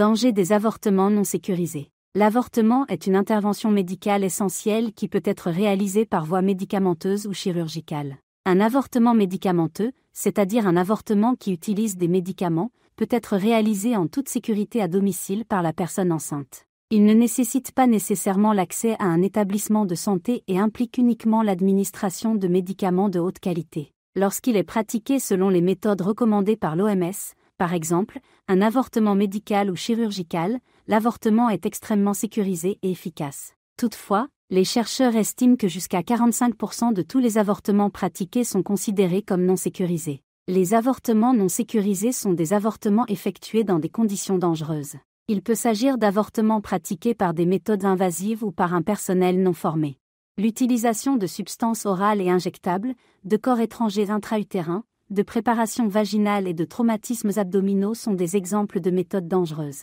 Danger des avortements non sécurisés. L'avortement est une intervention médicale essentielle qui peut être réalisée par voie médicamenteuse ou chirurgicale. Un avortement médicamenteux, c'est-à-dire un avortement qui utilise des médicaments, peut être réalisé en toute sécurité à domicile par la personne enceinte. Il ne nécessite pas nécessairement l'accès à un établissement de santé et implique uniquement l'administration de médicaments de haute qualité. Lorsqu'il est pratiqué selon les méthodes recommandées par l'OMS, par exemple, un avortement médical ou chirurgical, l'avortement est extrêmement sécurisé et efficace. Toutefois, les chercheurs estiment que jusqu'à 45% de tous les avortements pratiqués sont considérés comme non sécurisés. Les avortements non sécurisés sont des avortements effectués dans des conditions dangereuses. Il peut s'agir d'avortements pratiqués par des méthodes invasives ou par un personnel non formé. L'utilisation de substances orales et injectables, de corps étrangers intra-utérins, de préparations vaginales et de traumatismes abdominaux sont des exemples de méthodes dangereuses.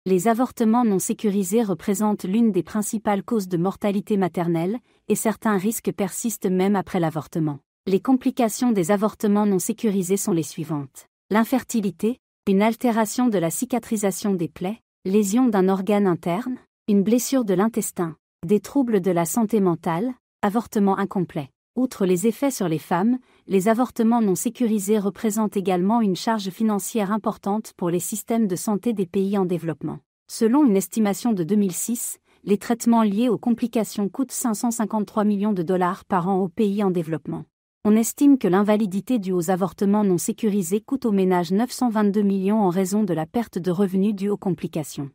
Les avortements non sécurisés représentent l'une des principales causes de mortalité maternelle, et certains risques persistent même après l'avortement. Les complications des avortements non sécurisés sont les suivantes. L'infertilité, une altération de la cicatrisation des plaies, lésion d'un organe interne, une blessure de l'intestin, des troubles de la santé mentale, avortement incomplet. Outre les effets sur les femmes, les avortements non sécurisés représentent également une charge financière importante pour les systèmes de santé des pays en développement. Selon une estimation de 2006, les traitements liés aux complications coûtent 553 millions de dollars par an aux pays en développement. On estime que l'invalidité due aux avortements non sécurisés coûte aux ménages 922 millions en raison de la perte de revenus due aux complications.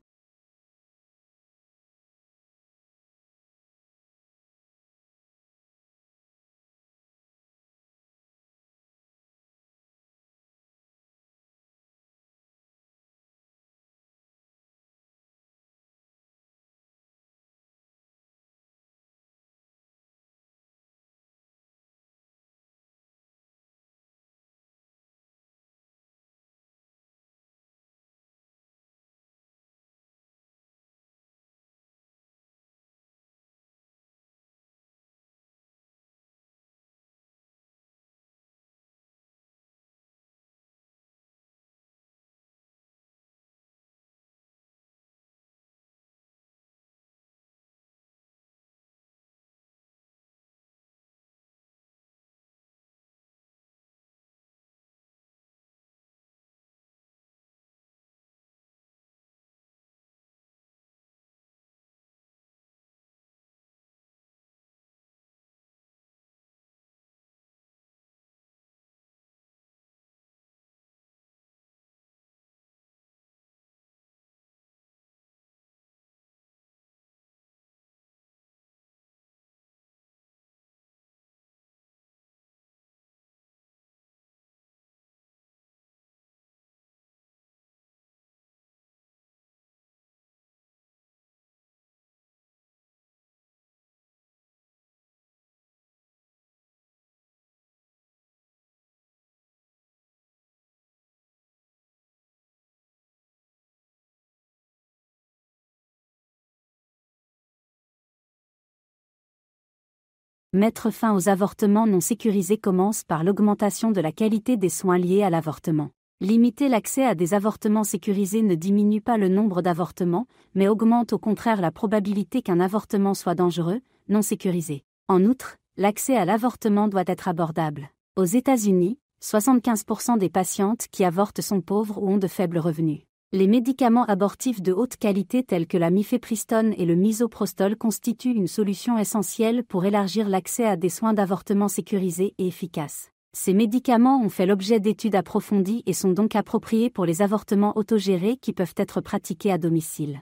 Mettre fin aux avortements non sécurisés commence par l'augmentation de la qualité des soins liés à l'avortement. Limiter l'accès à des avortements sécurisés ne diminue pas le nombre d'avortements, mais augmente au contraire la probabilité qu'un avortement soit dangereux, non sécurisé. En outre, l'accès à l'avortement doit être abordable. Aux États-Unis, 75% des patientes qui avortent sont pauvres ou ont de faibles revenus. Les médicaments abortifs de haute qualité tels que la mifepristone et le misoprostol constituent une solution essentielle pour élargir l'accès à des soins d'avortement sécurisés et efficaces. Ces médicaments ont fait l'objet d'études approfondies et sont donc appropriés pour les avortements autogérés qui peuvent être pratiqués à domicile.